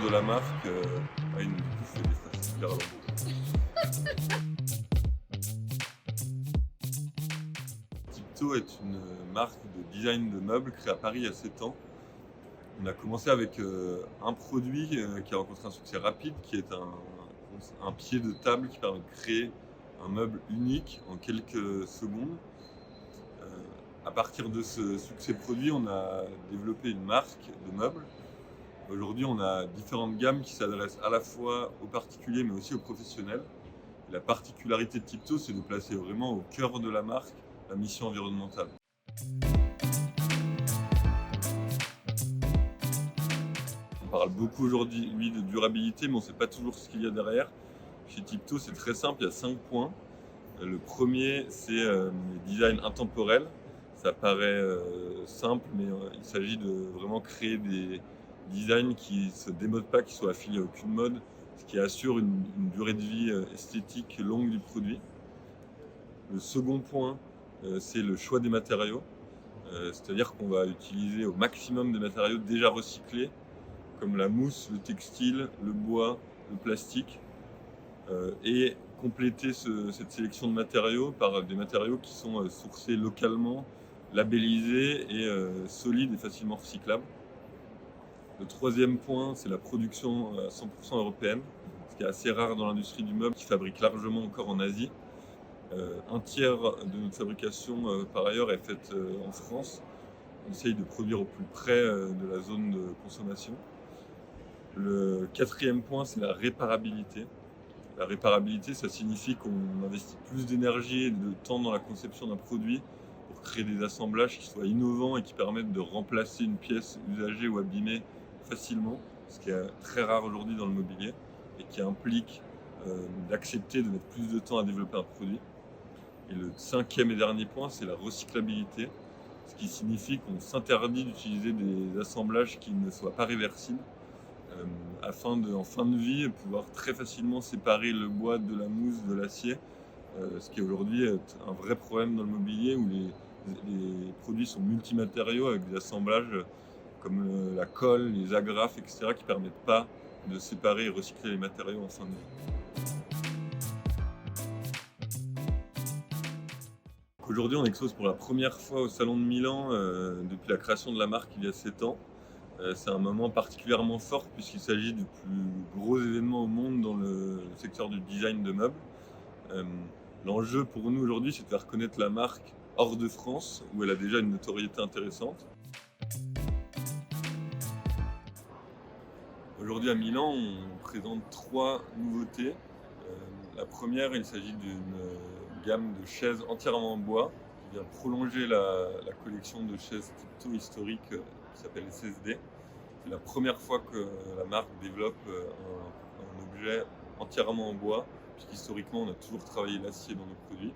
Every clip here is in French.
De la marque, il nous fait des phrases super longues. Tipto est une marque de design de meubles créée à Paris il y a 7 ans. On a commencé avec un produit qui a rencontré un succès rapide, qui est un pied de table qui permet de créer un meuble unique en quelques secondes. À partir de ce succès produit, on a développé une marque de meubles. Aujourd'hui, on a différentes gammes qui s'adressent à la fois aux particuliers mais aussi aux professionnels. La particularité de Tipto, c'est de placer vraiment au cœur de la marque la mission environnementale. On parle beaucoup aujourd'hui de durabilité, mais on ne sait pas toujours ce qu'il y a derrière. Chez Tipto, c'est très simple, il y a 5 points. Le premier, c'est les designs intemporels. Ça paraît simple, mais il s'agit de vraiment créer des designs qui ne se démodent pas, qui soient affiliés à aucune mode, ce qui assure une durée de vie esthétique longue du produit. Le second point, c'est le choix des matériaux. C'est-à-dire qu'on va utiliser au maximum des matériaux déjà recyclés, comme la mousse, le textile, le bois, le plastique, et compléter cette sélection de matériaux par des matériaux qui sont sourcés localement, labellisés et solides et facilement recyclables. Le troisième point, c'est la production à 100% européenne, ce qui est assez rare dans l'industrie du meuble, qui fabrique largement encore en Asie. Un tiers de notre fabrication, par ailleurs, est faite en France. On essaye de produire au plus près de la zone de consommation. Le quatrième point, c'est la réparabilité. La réparabilité, ça signifie qu'on investit plus d'énergie et de temps dans la conception d'un produit pour créer des assemblages qui soient innovants et qui permettent de remplacer une pièce usagée ou abîmée facilement, ce qui est très rare aujourd'hui dans le mobilier et qui implique d'accepter de mettre plus de temps à développer un produit. Et le cinquième et dernier point, c'est la recyclabilité, ce qui signifie qu'on s'interdit d'utiliser des assemblages qui ne soient pas réversibles, afin en fin de vie, pouvoir très facilement séparer le bois de la mousse, de l'acier, ce qui aujourd'hui est un vrai problème dans le mobilier où les produits sont multimatériaux avec des assemblages comme la colle, les agrafes, etc. qui ne permettent pas de séparer et recycler les matériaux en fin de vie. Aujourd'hui, on expose pour la première fois au Salon de Milan depuis la création de la marque il y a 7 ans. C'est un moment particulièrement fort puisqu'il s'agit du plus gros événement au monde dans le secteur du design de meubles. Euh, L'enjeu pour nous aujourd'hui, c'est de faire connaître la marque hors de France, où elle a déjà une notoriété intéressante. Aujourd'hui à Milan, on présente 3 nouveautés. La première, il s'agit d'une gamme de chaises entièrement en bois qui vient prolonger la collection de chaises Tipto historiques qui s'appelle SSD. C'est la première fois que la marque développe un objet entièrement en bois, puisqu'historiquement on a toujours travaillé l'acier dans nos produits.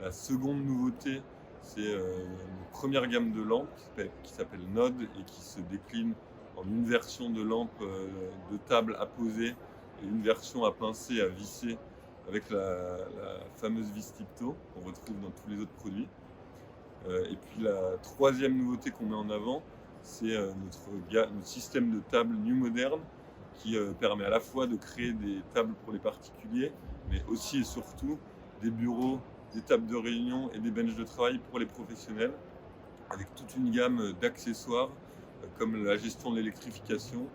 La seconde nouveauté, c'est une première gamme de lampes qui s'appelle Node et qui se décline en une version de lampe de table à poser et une version à pincer, à visser avec la fameuse vis Tipto qu'on retrouve dans tous les autres produits. Et puis la troisième nouveauté qu'on met en avant, c'est notre système de table New Modern qui permet à la fois de créer des tables pour les particuliers, mais aussi et surtout des bureaux, des tables de réunion et des benches de travail pour les professionnels, avec toute une gamme d'accessoires comme la gestion de l'électrification.